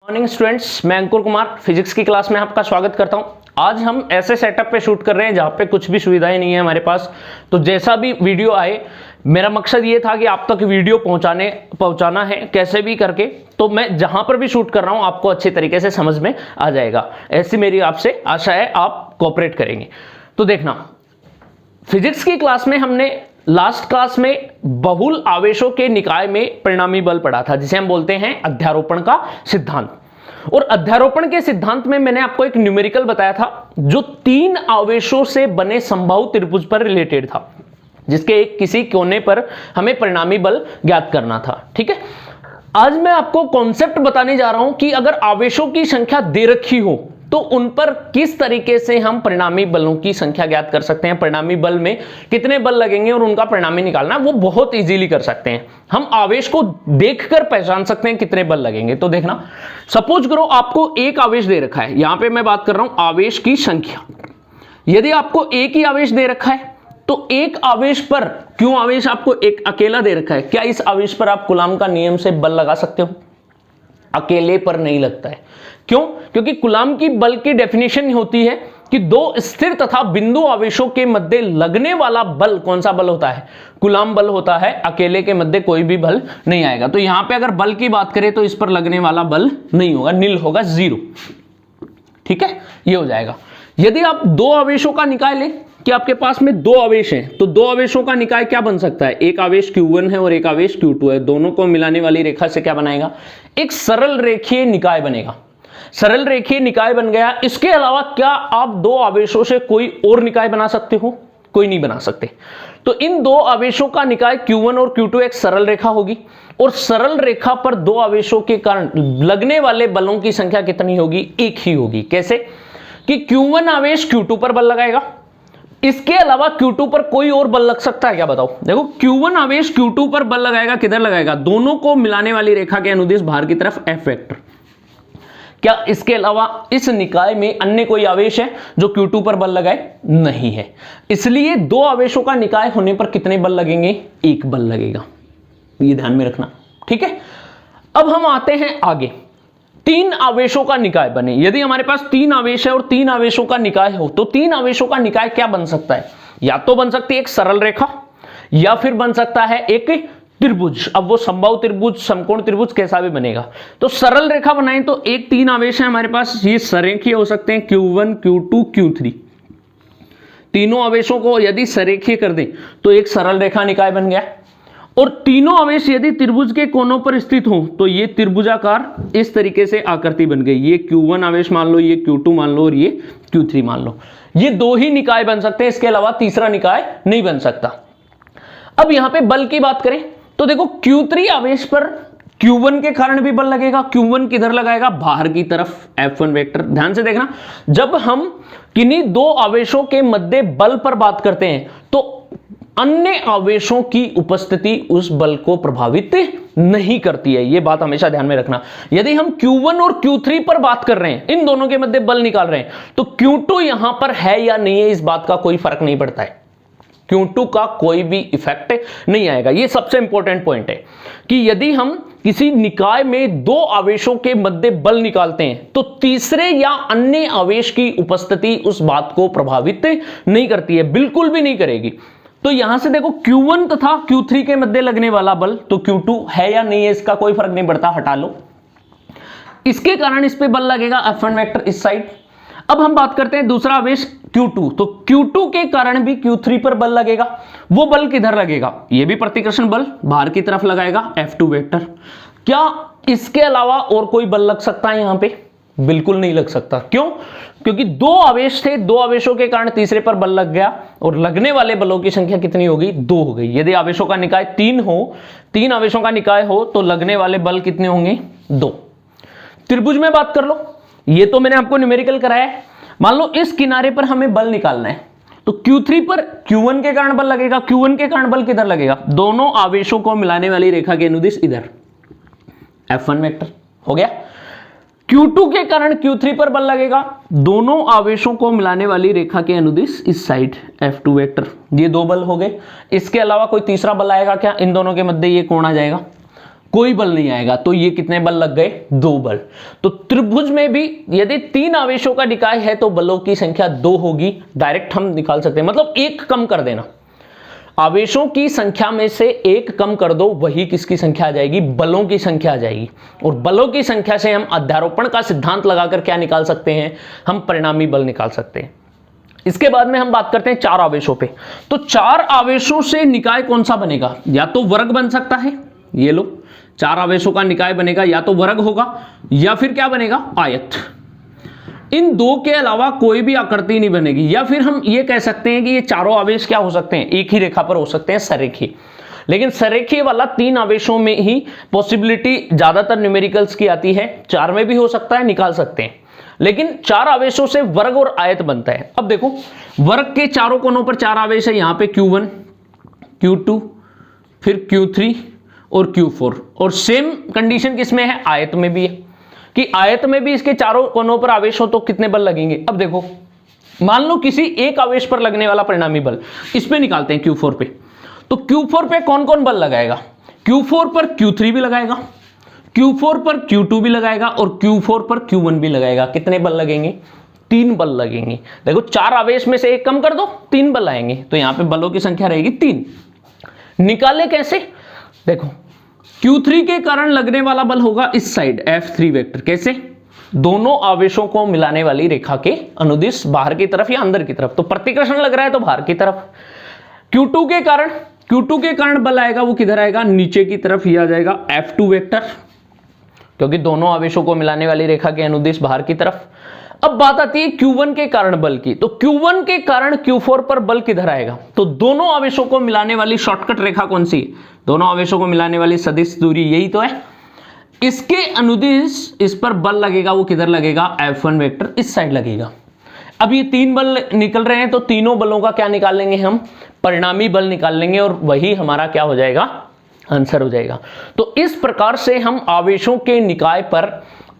Morning students, मैं अंकुर Kumar physics की class में आपका स्वागत करता हूं। आज हम ऐसे सेटअप पे शूट कर रहे हैं जहां पे कुछ भी सुविधाएं नहीं है हमारे पास। तो जैसा भी वीडियो आए, मेरा मकसद ये था कि आप तक वीडियो पहुंचाना है कैसे भी करके। तो मैं जहां पर भी शूट कर रहा हूं आपको अच्छे तरीके से समझ में आ जाएगा, ऐसी मेरी आपसे आशा है। आप कोऑपरेट करेंगे तो देखना, फिजिक्स की क्लास में हमने लास्ट क्लास में बहुल आवेशों के निकाय में परिणामी बल पढ़ा था, जिसे हम बोलते हैं अध्यारोपण का सिद्धांत। और अध्यारोपण के सिद्धांत में मैंने आपको एक न्यूमेरिकल बताया था जो 3 आवेशों से बने समबाहु त्रिभुज पर रिलेटेड था, जिसके एक किसी कोने पर हमें परिणामी बल ज्ञात करना था। ठीक है, आज मैं आपको कॉन्सेप्ट बताने जा रहा हूं कि अगर आवेशों की संख्या दे रखी हो तो उन पर किस तरीके से हम परिणामी बलों की संख्या ज्ञात कर सकते हैं, परिणामी बल में कितने बल लगेंगे और उनका परिणामी निकालना वो बहुत इजीली कर सकते हैं। हम आवेश को देखकर पहचान सकते हैं कितने बल लगेंगे। तो देखना, सपोज करो आपको एक आवेश दे रखा है, यहां पे मैं बात कर रहा हूं आवेश की संख्या। यदि आपको एक ही आवेश दे रखा है तो एक आवेश पर, क्यों आवेश आपको एक अकेला दे रखा है, क्या इस आवेश पर आप कूलाम का नियम से बल लगा सकते हो? अकेले पर नहीं लगता है। क्यों? क्योंकि कूलाम की बल की डेफिनेशन होती है कि दो स्थिर तथा बिंदु आवेशों के मध्य लगने वाला बल कौन सा बल होता है? कूलाम बल होता है। अकेले के मध्य कोई भी बल नहीं आएगा। तो यहां पे अगर बल की बात करें तो इस पर लगने वाला बल नहीं होगा, नील होगा, 0। ठीक है, ये हो जाएगा। यदि आप दो आवेशों का निकाय लें कि आपके पास में दो आवेश हैं, तो दो आवेशों का निकाय क्या बन सकता है? एक आवेश Q1 है और एक आवेश Q2 है। दोनों को मिलाने वाली रेखा से क्या बनाएगा? एक सरल रेखीय निकाय बनेगा। सरल रेखीय निकाय बन गया। इसके अलावा क्या आप दो आवेशों से कोई और निकाय बना सकते हो? कोई नहीं बना सकते। तो इन दो आवेशों का निकाय Q1 और Q2 एक सरल रेखा होगी, और सरल रेखा पर दो आवेशों के कारण लगने वाले बलों की संख्या कितनी होगी? एक ही होगी। कैसे? कि Q1 आवेश Q2 पर बल लगाएगा, इसके अलावा Q2 पर कोई और बल लग सकता है क्या? बताओ। देखो, Q1 आवेश Q2 पर बल लगाएगा, किधर लगाएगा? दोनों को मिलाने वाली रेखा के अनुदिश बाहर की तरफ F वेक्टर। क्या इसके अलावा इस निकाय में अन्य कोई आवेश है जो Q2 पर बल लगाए? नहीं है। इसलिए दो आवेशों का निकाय होने पर कितने बल लगेंगे? एक बल लगेगा। ये ध्यान में रखना। ठीक है, अब हम आते हैं आगे। 3 आवेशों का निकाय बने। यदि हमारे पास 3 आवेश है और 3 आवेशों का निकाय हो तो 3 आवेशों का निकाय क्या बन सकता है? या तो बन सकती है एक सरल रेखा, या फिर बन सकता है एक त्रिभुज। अब वो समबाहु त्रिभुज, समकोण त्रिभुज कैसा भी बनेगा। तो सरल रेखा बनाएं तो एक 3 आवेश है हमारे पास, ये सरेखीय हो सकते हैं, Q1 Q2 Q3। तीनों आवेशों को यदि सरेखीय कर दें तो एक सरल रेखा निकाय बन गया। और तीनों आवेश यदि त्रिभुज के कोनों पर स्थित हो तो ये त्रिभुजाकार इस तरीके से आकृति बन गई। ये Q1 आवेश मान लो, ये Q2 मान लो और ये Q3 मान लो। ये दो ही निकाय बन सकते हैं, इसके अलावा तीसरा निकाय नहीं बन सकता। अब यहां पे बल की बात करें तो देखो, Q3 आवेश पर Q1 के कारण भी बल लगेगा। Q1 किधर लगाएगा? बाहर की तरफ, F1 वेक्टर। ध्यान से देखना, जब हम किन्हीं दो आवेशों के मध्य बल पर बात करते हैं तो अन्य आवेशों की उपस्थिति उस बल को प्रभावित नहीं करती है। यह बात हमेशा ध्यान में रखना। यदि हम Q1 और Q3 पर बात कर रहे हैं, इन दोनों के मध्य बल निकाल रहे हैं, तो Q2 यहां पर है या नहीं है, इस बात का कोई फर्क नहीं पड़ता है। Q2 का कोई भी इफेक्ट नहीं आएगा। यह सबसे इंपॉर्टेंट पॉइंट है कि यदि हम किसी निकाय में दो आवेशों के मध्य बल निकालते हैं तो तीसरे या अन्य आवेश की उपस्थिति उस बात को प्रभावित नहीं करती है, बिल्कुल भी नहीं करेगी। तो यहां से देखो, Q1 तथा Q3 के मध्य लगने वाला बल, तो Q2 है या नहीं है इसका कोई फर्क नहीं पड़ता, हटा लो। इसके कारण इस पे बल लगेगा F1 वेक्टर इस साइड। अब हम बात करते हैं दूसरा आवेश Q2। तो Q2 के कारण भी Q3 पर बल लगेगा। वो बल किधर लगेगा? ये भी प्रतिकर्षण बल बाहर की तरफ लगाएगा, F2 वेक्टर। क्या इसके अलावा और कोई बल लग सकता है यहां पे? बिल्कुल नहीं लग सकता। क्यों? क्योंकि दो आवेश थे, दो आवेशों के कारण तीसरे पर बल लग गया, और लगने वाले बलों की संख्या कितनी होगी? 2 हो गई। यदि आवेशों का निकाय 3 हो, 3 आवेशों का निकाय हो तो लगने वाले बल कितने होंगे? 2। त्रिभुज में बात कर लो, ये तो मैंने आपको न्यूमेरिकल कराया है। मान लो इस किनारे पर हमें बल निकालना है, तो Q3 पर Q1 के कारण बल लगेगा। Q1 के कारण बल किधर लगेगा? दोनों आवेशों को मिलाने वाली रेखा के अनुदिश इधर, F1 वेक्टर हो गया। Q2 के कारण Q3 पर बल लगेगा, दोनों आवेशों को मिलाने वाली रेखा के अनुदिश इस साइड, F2 वेक्टर। ये 2 बल हो गए। इसके अलावा कोई तीसरा बल आएगा क्या? इन दोनों के मध्य ये कोण आ जाएगा, कोई बल नहीं आएगा। तो ये कितने बल लग गए? 2 बल। तो त्रिभुज में भी यदि 3 आवेशों का निकाय है तो बलों की संख्या 2 होगी। डायरेक्ट हम निकाल सकते हैं, मतलब 1 कम कर देना, आवेशों की संख्या में से 1 कम कर दो, वही किसकी संख्या आ जाएगी? बलों की संख्या आ जाएगी। और बलों की संख्या से हम अध्यारोपण का सिद्धांत लगाकर क्या निकाल सकते हैं? हम परिणामी बल निकाल सकते हैं। इसके बाद में हम बात करते हैं 4 आवेशों पे। तो 4 आवेशों से निकाय कौन सा बनेगा? या तो वर्ग बन सकता है, ये लो 4 आवेशों का निकाय बनेगा, या तो वर्ग होगा या फिर क्या बनेगा? आयत। इन 2 के अलावा कोई भी आकृति नहीं बनेगी। या फिर हम ये कह सकते हैं कि ये चारों आवेश क्या हो सकते हैं? एक ही रेखा पर हो सकते हैं, सरेखीय। लेकिन सरेखीय वाला 3 आवेशों में ही पॉसिबिलिटी ज्यादातर न्यूमेरिकल्स की आती है। 4 में भी हो सकता है, निकाल सकते हैं, लेकिन 4 आवेशों से वर्ग और आयत बनता है। अब देखो वर्ग के चारों कोनों पर 4 आवेश है, यहां पे Q1, Q2, फिर Q3 और Q4। और सेम कंडीशन किसमें है? आयत में भी है, कि आयत में भी इसके चारों कोनों पर आवेश हो तो कितने बल लगेंगे? अब देखो मान लो किसी एक आवेश पर लगने वाला परिणामी बल, इस पे निकालते हैं Q4 पे। तो Q4 पे कौन कौन बल लगाएगा? Q4 पर Q3 भी लगाएगा, Q4 पर Q2 भी लगाएगा और Q4 पर Q1 भी लगाएगा। कितने बल लगेंगे? 3 बल लगेंगे। देखो 4 आवेश में से 1 कम कर दो, 3 बल आएंगे। तो यहां पे बलों की संख्या रहेगी 3। निकाले कैसे? देखो Q3 के कारण लगने वाला बल होगा इस साइड F3 वेक्टर। कैसे? दोनों आवेशों को मिलाने वाली रेखा के अनुदिश बाहर की तरफ या अंदर की तरफ। तो प्रतिकर्षण लग रहा है तो बाहर की तरफ। Q2 के कारण बल आएगा, वो किधर आएगा? नीचे की तरफ ही आ जाएगा F2 वेक्टर, क्योंकि दोनों आवेशों को मिलाने वाली रेखा के अनुदिश बाहर की तरफ। अब बात आती है Q1 के कारण बल की। तो Q1 के कारण Q4 पर बल किधर आएगा? तो दोनों आवेशों को मिलाने वाली शॉर्टकट रेखा कौन सी है? दोनों आवेशों को मिलाने वाली सदिश दूरी, यही तो है। इसके अनुदिश इस पर बल लगेगा, वो किधर लगेगा? F1 वेक्टर, इस साइड लगेगा। अब ये 3 बल निकल रहे हैं, तो तीनों बलों का क्या निकाल लेंगे हम? परिणामी बल निकाल लेंगे, और वही हमारा क्या हो जाएगा? आंसर हो जाएगा। तो इस प्रकार से हम आवेशों के निकाय पर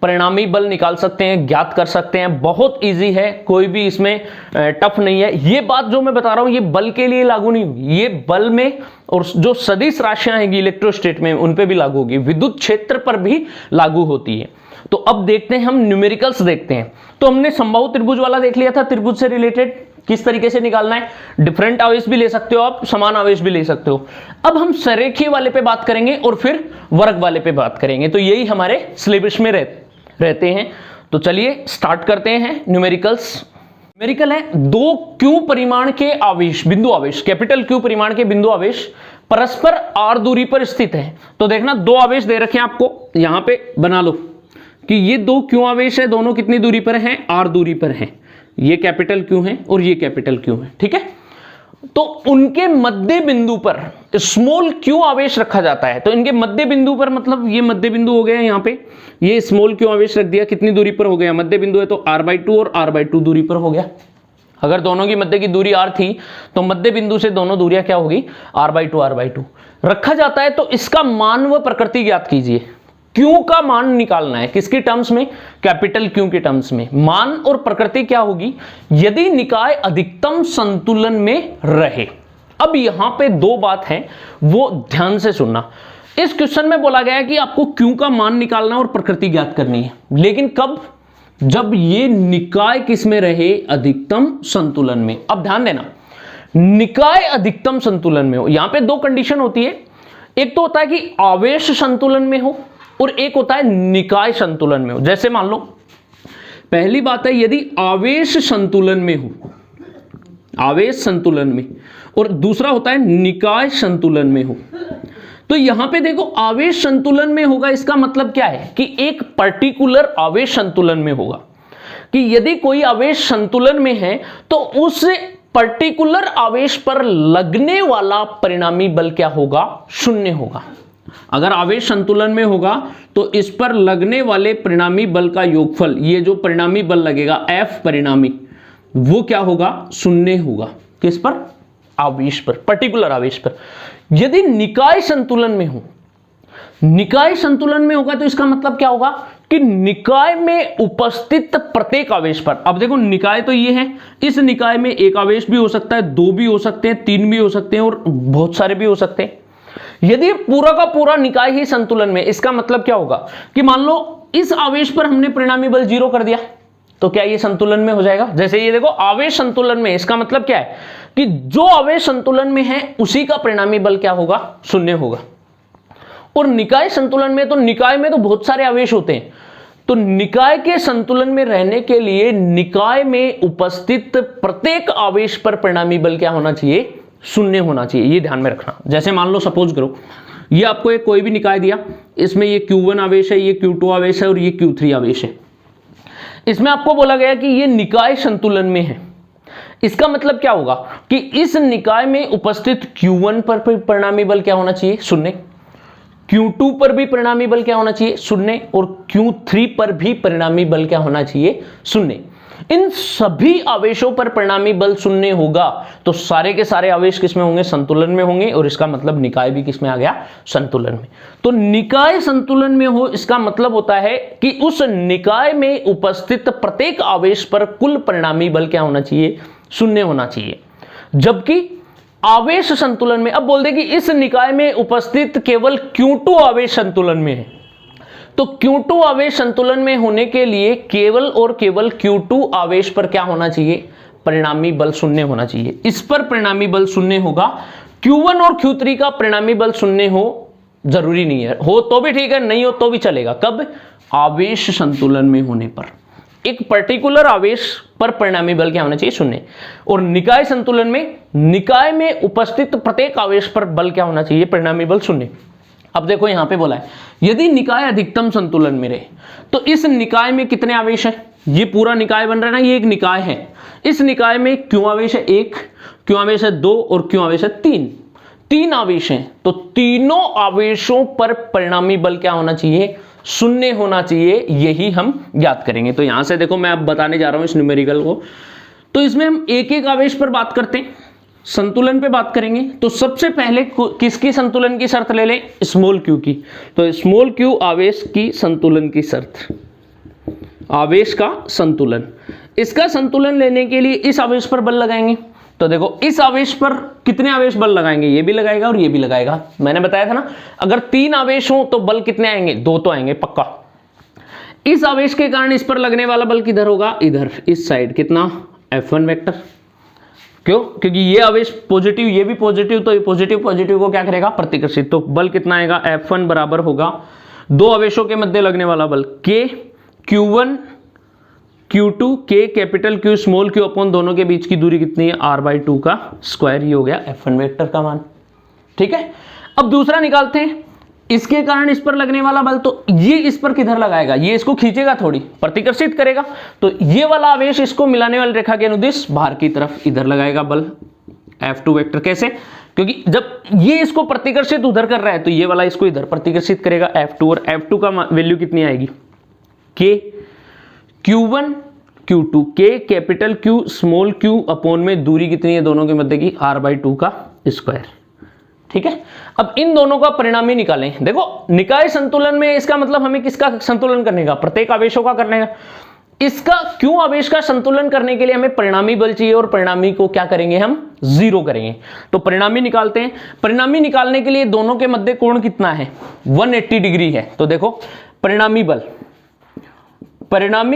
परिणामी बल निकाल सकते हैं, ज्ञात कर सकते हैं। बहुत इजी है, कोई भी इसमें टफ नहीं है। ये बात जो मैं बता रहा हूं ये बल के लिए लागू नहीं होगी, ये बल में और जो सदिश राशियां हैं इलेक्ट्रोस्टैट में उन पे भी लागू होगी, विद्युत क्षेत्र पर भी लागू होती है। तो अब देखते हैं हम न्यूमेरिकल्स देखते हैं। तो हमने समबाहु त्रिभुज वाला देख लिया था, त्रिभुज से रिलेटेड किस तरीके से निकालना है। डिफरेंट आवेश भी ले सकते हो आप, समान आवेश भी ले सकते हो। अब हम सरेखीय वाले पे बात करेंगे और फिर वर्ग वाले पे बात करेंगे। तो यही हमारे सिलेबस में रहते हैं। तो चलिए स्टार्ट करते हैं न्यूमेरिकल्स। न्यूमेरिकल है 2 Q परिमाण के आवेश, बिंदु आवेश, कैपिटल Q परिमाण के बिंदु आवेश परस्पर r दूरी पर स्थित है। तो देखना 2 आवेश दे रखे हैं आपको, यहां पे बना लो कि ये 2 Q आवेश है, दोनों कितनी दूरी पर हैं? r दूरी पर हैं। ये कैपिटल Q है और ये कैपिटल Q है, ठीक है। तो उनके मध्य बिंदु पर स्मॉल q आवेश रखा जाता है। तो इनके मध्य बिंदु पर, मतलब ये मध्य बिंदु हो गया यहाँ पे, ये स्मॉल q आवेश रख दिया, कितनी दूरी पर हो गया? मध्य बिंदु है तो r/2 और r/2 दूरी पर हो गया। अगर दोनों की मध्य की दूरी r थी तो मध्य बिंदु से दोनों दूरियां क्या होगी? r/2 रखा जाता है। तो इसका मान व प्रकृति ज्ञात कीजिए। Q का मान निकालना है, किसकी टर्म्स में? कैपिटल Q के टर्म्स में। मान और प्रकृति क्या होगी? यदि निकाय अधिकतम संतुलन में रहे। अब यहां पे 2 बात है, वो ध्यान से सुनना। इस क्वेश्चन में बोला गया है कि आपको Q का मान निकालना और प्रकृति ज्ञात करनी है, लेकिन कब? जब ये निकाय किस में रहे? अधिकतम संतुलन में। अब ध्यान देना, निकाय अधिकतम संतुलन में हो, यहां पे 2 कंडीशन होती है। एक तो होता है कि आवेश संतुलन में हो और एक होता है निकाय संतुलन में हो। जैसे मान लो, पहली बात है यदि आवेश संतुलन में हो, आवेश संतुलन में, और दूसरा होता है निकाय संतुलन में हो। तो यहां पे देखो आवेश संतुलन में होगा, इसका मतलब क्या है कि एक पर्टिकुलर आवेश संतुलन में होगा, कि यदि कोई आवेश संतुलन में है तो उस पर्टिकुलर आवेश पर लगने वाला परिणामी बल क्या होगा? 0 होगा। अगर आवेश संतुलन में होगा तो इस पर लगने वाले परिणामी बल का योगफल, ये जो परिणामी बल लगेगा F परिणामी, वो क्या होगा? 0 होगा। किस पर? आवेश पर, पर्टिकुलर आवेश पर। यदि निकाय संतुलन में हो, निकाय संतुलन में होगा तो इसका मतलब क्या होगा कि निकाय में उपस्थित प्रत्येक आवेश पर, अब देखो निकाय तो ये है, इस निकाय में एक आवेश भी हो सकता है, 2 भी हो सकते हैं, 3 भी हो सकते हैं और बहुत सारे भी हो सकते हैं। यदि पूरा का पूरा निकाय ही संतुलन में, इसका मतलब क्या होगा कि मान लो इस आवेश पर हमने परिणामी बल 0 कर दिया, तो क्या ये संतुलन में हो जाएगा? जैसे ये देखो आवेश संतुलन में, इसका मतलब क्या है कि जो आवेश संतुलन में है उसी का परिणामी बल क्या होगा? 0 होगा। और निकाय संतुलन में, तो निकाय में तो बहुत सारे आवेश होते हैं, तो निकाय के संतुलन में रहने के लिए निकाय में उपस्थित प्रत्येक आवेश पर परिणामी बल क्या होना चाहिए? 0 होना चाहिए। ये ध्यान में रखना। जैसे मान लो सपोज करो ये आपको एक कोई भी निकाय दिया, इसमें ये Q1 आवेश है, ये Q2 आवेश है और ये Q3 आवेश है। इसमें आपको बोला गया कि ये निकाय संतुलन में है। इसका मतलब क्या होगा कि इस निकाय में उपस्थित Q1 पर परिणामी बल क्या होना चाहिए? 0। Q2 पर भी परिणामी बल क्या होना चाहिए? 0। और Q3 पर भी परिणामी बल क्या होना चाहिए? 0। इन सभी आवेशों पर परिणामी बल 0 होगा तो सारे के सारे आवेश किसमें होंगे? संतुलन में होंगे। और इसका मतलब निकाय भी किसमें आ गया? संतुलन में। तो निकाय संतुलन में हो, इसका मतलब होता है कि उस निकाय में उपस्थित प्रत्येक आवेश पर कुल परिणामी बल क्या होना चाहिए? 0 होना चाहिए। जबकि आवेश संतुलन में, अब बोल दे कि इस निकाय में उपस्थित केवल Q2 आवेश संतुलन में है, तो Q2 आवेश संतुलन में होने के लिए केवल और केवल Q2 आवेश पर क्या होना चाहिए? परिणामी बल 0 होना चाहिए। इस पर परिणामी बल 0 होगा। Q1 और Q3 का परिणामी बल 0 हो जरूरी नहीं है, हो तो भी ठीक है, नहीं हो तो भी चलेगा। कब? आवेश संतुलन में होने पर। एक पर्टिकुलर आवेश पर परिणामी बल क्या होना चाहिए? 0। और निकाय संतुलन में, निकाय में उपस्थित प्रत्येक आवेश पर बल क्या होना चाहिए? परिणामी बल 0। अब देखो यहां पे बोला है यदि निकाय अधिकतम संतुलन में रहे तो इस निकाय में कितने आवेश हैं? ये पूरा निकाय बन रहा है ना, ये एक निकाय है। इस निकाय में क्यों आवेश है? 1, क्यों आवेश है 2 और क्यों आवेश है 3। 3 आवेश हैं, तो तीनों आवेशों पर परिणामी बल क्या होना चाहिए? 0 होना चाहिए। यही हम ज्ञात करेंगे। तो यहां से देखो मैं अब बताने जा रहा हूं इस न्यूमेरिकल को। तो इसमें हम एक एक आवेश पर बात करते हैं, संतुलन पे बात करेंगे। तो सबसे पहले किसकी संतुलन की शर्त ले लें? स्मॉल q की। तो स्मॉल q आवेश की संतुलन की शर्त, आवेश का संतुलन। इसका संतुलन लेने के लिए इस आवेश पर बल लगाएंगे। तो देखो इस आवेश पर कितने आवेश बल लगाएंगे? ये भी लगाएगा और ये भी लगाएगा। मैंने बताया था ना, अगर 3 आवेश हो तो बल कितने आएंगे? 2 तो आएंगे पक्का। इस आवेश के कारण इस पर लगने वाला बल किधर होगा? इधर, इस साइड। कितना? F1 vector. क्यों? क्योंकि ये आवेश पॉजिटिव, ये भी पॉजिटिव, तो ये पॉजिटिव पॉजिटिव को क्या करेगा? प्रतिकर्षित। तो बल कितना आएगा? F1 बराबर होगा 2 आवेशों के मध्य लगने वाला बल K, Q1 Q2, K capital Q small q upon दोनों के बीच की दूरी कितनी है? R/2 का स्क्वायर। ही हो गया F1 वेक्टर का मान। ठीक है। अब दूसरा निकालते हैं, इसके कारण इस पर लगने वाला बल। तो ये इस पर किधर लगाएगा? ये इसको खींचेगा, थोड़ी प्रतिकर्षित करेगा। तो ये वाला आवेश इसको मिलाने वाली रेखा के अनुदिश बाहर की तरफ इधर लगाएगा बल F2 वेक्टर। कैसे? क्योंकि जब ये इसको प्रतिकर्षित उधर कर रहा है तो ये वाला इसको इधर प्रतिकर्षित करेगा F2। और F2 का वैल्यू कितनी आएगी? K Q1 Q2, K capital Q small q upon में दूरी कितनी है दोनों के मध्य की? R/2 का स्क्वायर। ठीक है। अब इन दोनों का परिणामी निकालें। देखो निकाय संतुलन में इसका मतलब हमें किसका संतुलन करने का? प्रत्येक आवेशों का करने का। इसका क्यों आवेश का संतुलन करने के लिए हमें परिणामी बल चाहिए और परिणामी को क्या करेंगे? हम 0 करेंगे। तो परिणामी निकालते हैं। परिणामी निकालने के लिए दोनों के मध्य कोण कितना है? 180 डिग्री है। तो देखो परिणामी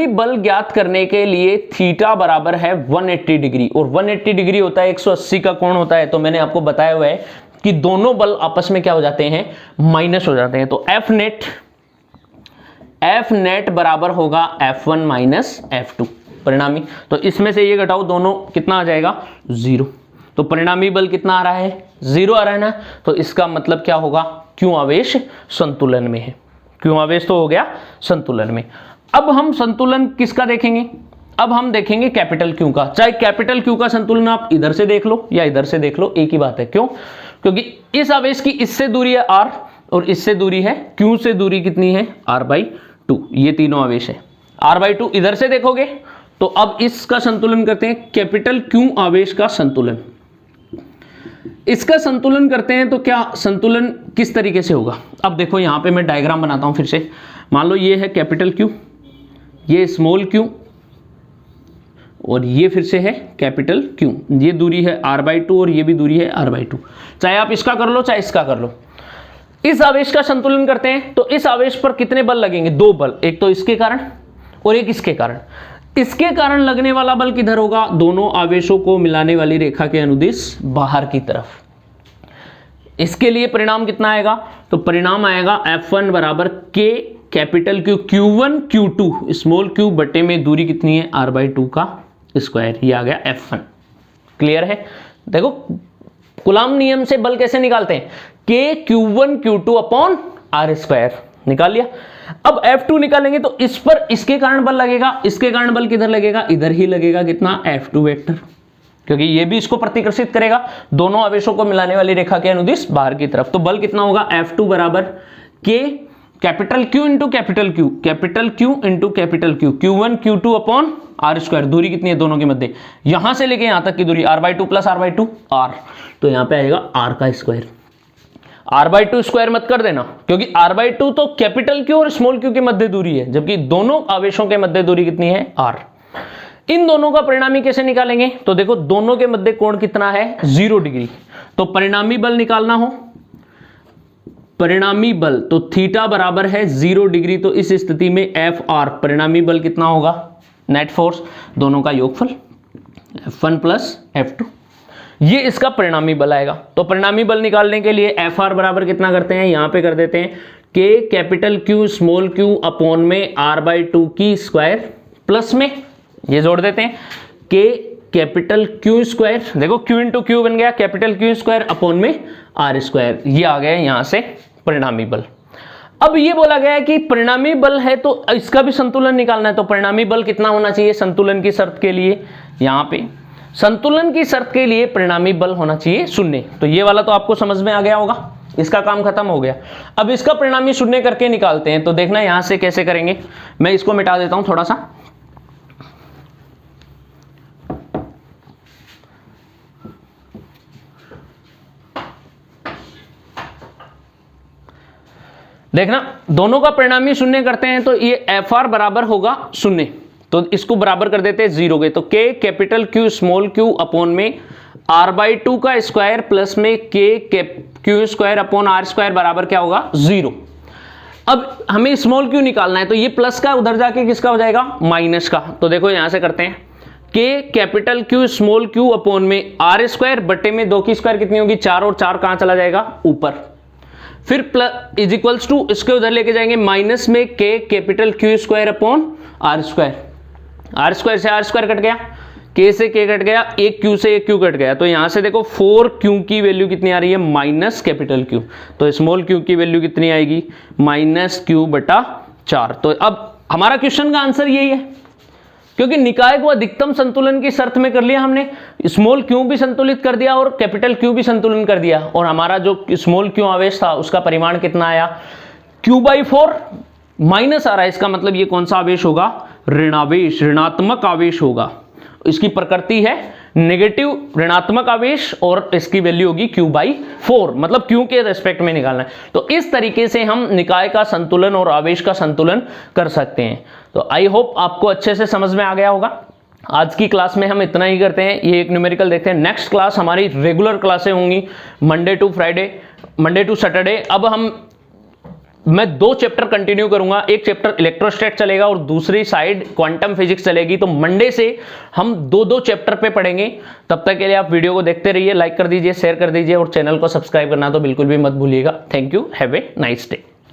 बल ज्ञात करने के लिए थीटा बराबर है 180 डिग्री। और 180 डिग्री होता है 180 का कोण होता है। तो मैंने आपको बताया हुआ है कि दोनों बल आपस में क्या हो जाते हैं? माइनस हो जाते हैं। तो F नेट बराबर होगा F1 माइनस F2 परिणामी। तो इसमें से ये घटाओ, दोनों कितना आ जाएगा? 0। तो परिणामी बल कितना आ रहा है? 0 आ रहा है ना। तो इसका मतलब क्या होगा? क्यों आवेश संतुलन में है। क्यों आवेश तो हो गया संतुलन में। अब हम संतुलन किसका देखेंगे? अब हम देखेंगे कैपिटल Q का। चाहे कैपिटल Q का संतुलन आप इधर से देख लो या इधर से देख लो, एक ही बात है। क्यों? क्योंकि इस आवेश की इससे दूरी है R और इससे दूरी है Q से दूरी कितनी है? R/2। ये तीनों आवेश है। R/2 इधर से देखोगे तो अब इसका संतुलन करते हैं, कैपिटल Q आवेश का संतुलन। इसका संतुलन करते हैं तो क्या संतुलन किस तरीके से होगा? अब देखो यहां पे मैं डायग्राम बनाता हूं फिर से। मान लो ये है कैपिटल Q, ये स्मॉल q और ये फिर से है कैपिटल Q। ये दूरी है r/2 और ये भी दूरी है r/2। चाहे आप इसका कर लो चाहे इसका कर लो। इस आवेश का संतुलन करते हैं तो इस आवेश पर कितने बल लगेंगे? 2 बल, एक तो इसके कारण और एक इसके कारण। इसके कारण लगने वाला बल किधर होगा? दोनों आवेशों को मिलाने वाली रेखा के अनुदिश बाहर की तरफ। इसके लिए परिणाम कितना आएगा? तो परिणाम आएगा F1 बराबर K capital Q Q1 Q2 small q बटे में दूरी कितनी है? r/2 का स्क्वायर। ये आ गया F1। क्लियर है? देखो कूलाम नियम से बल कैसे निकालते हैं? K Q1 Q2 upon r square निकाल लिया। अब F2 निकालेंगे तो इस पर इसके कारण बल लगेगा, इसके कारण बल किधर लगेगा? इधर ही लगेगा। कितना? F2 वेक्टर, क्योंकि ये भी इसको प्रतिकर्षित करेगा, दोनों आवेशों को मिलाने वाली रेखा के अनुदिश बाहर की तरफ। तो बल कितना होगा? F2 बराबर K capital Q into capital Q, capital Q into capital Q, Q1 Q2 upon r square. दूरी कितनी है दोनों के मध्य? यहां से लेके यहां तक की दूरी r/2 प्लस r/2 r, तो यहां पे आएगा r का स्क्वायर। r/2 स्क्वायर मत कर देना, क्योंकि r/2 तो कैपिटल Q और स्मॉल q के मध्य दूरी है, जबकि दोनों आवेशों के मध्य दूरी कितनी है? r। इन दोनों का परिणामी कैसे निकालेंगे? तो देखो दोनों के मध्य कोण कितना है? 0 डिग्री। तो परिणामी बल निकालना हो, परिणामी बल तो थीटा बराबर है 0 डिग्री। तो इस स्थिति में Fr परिणामी बल कितना होगा? नेट फोर्स, दोनों का योगफल F1 प्लस F2, ये इसका परिणामी बल आएगा। तो परिणामी बल निकालने के लिए Fr बराबर कितना करते हैं? यहां पे कर देते हैं K capital Q small q upon में r/2 की स्क्वायर प्लस में ये जोड़ देते हैं K कैपिटल Q स्क्वायर, देखो Q इंटू Q बन गया कैपिटल Q स्क्वायर अपॉन में r स्क्वायर। ये आ गया यहां से परिणामी बल। अब ये बोला गया है कि परिणामी बल है तो इसका भी संतुलन निकालना है। तो परिणामी बल कितना होना चाहिए संतुलन की शर्त के लिए? यहां पे संतुलन की शर्त के लिए परिणामी बल होना चाहिए 0। तो ये वाला तो आपको समझ में आ गया होगा, इसका काम खत्म हो गया। अब इसका परिणामी 0 करके निकालते हैं। तो देखना यहां से कैसे करेंगे, मैं इसको मिटा देता हूं थोड़ा सा। देखना दोनों का परिणामी 0 करते हैं तो ये Fr बराबर होगा 0। तो इसको बराबर कर देते हैं 0 के। तो K capital Q small q upon में r/2 का स्क्वायर प्लस में K Q square upon r square बराबर क्या होगा? 0। अब हमें स्मॉल q निकालना है, तो ये प्लस का उधर जाके किसका हो जाएगा? माइनस का। तो देखो यहां से करते हैं K capital Q small q upon में r स्क्वायर बटे में 2 की स्क्वायर कितनी होगी? 4, और 4 कहां चला जाएगा? ऊपर। फिर प्लस इज इक्वल्स टू इसके उधर लेके जाएंगे माइनस में K capital Q square upon r square. r square से r स्क्वायर कट गया, K से K कट गया, एक Q से एक Q कट गया। तो यहां से देखो 4Q की वैल्यू कितनी आ रही है? Minus capital Q। तो स्मॉल q की वैल्यू कितनी आएगी? माइनस Q बटा 4। तो अब हमारा क्वेश्चन का आंसर यही है, क्योंकि निकाय को अधिकतम संतुलन की शर्त में कर लिया हमने, स्मॉल q भी संतुलित कर दिया और कैपिटल Q भी संतुलन कर दिया, और हमारा जो स्मॉल q आवेश था उसका परिमाण कितना आया? Q/4 माइनस आ रहा है। इसका मतलब ये कौन सा आवेश होगा? ऋणावेश, ऋणात्मक आवेश होगा। इसकी प्रकृति है नेगेटिव ऋणात्मक आवेश और इसकी वैल्यू होगी Q/4, मतलब Q के रेस्पेक्ट में निकालना है। तो इस तरीके से हम निकाय का संतुलन और आवेश का संतुलन कर सकते हैं। तो आई होप आपको अच्छे से समझ में आ गया होगा। आज की क्लास में हम इतना ही करते हैं, ये एक न्यूमेरिकल देखते हैं। नेक्स्ट क्लास हमारी रेगुलर क्लासें होंगी मंडे टू सैटरडे। अब मैं 2 चैप्टर कंटिन्यू करूंगा, एक चैप्टर इलेक्ट्रोस्टैट चलेगा और दूसरी साइड क्वांटम फिजिक्स चलेगी। तो मंडे से हम 2 चैप्टर पे पढ़ेंगे। तब तक के लिए आप वीडियो को देखते रहिए, लाइक कर दीजिए, शेयर कर दीजिए और चैनल को सब्सक्राइब करना तो बिल्कुल भी मत भूलिएगा। Thank you, have a nice day.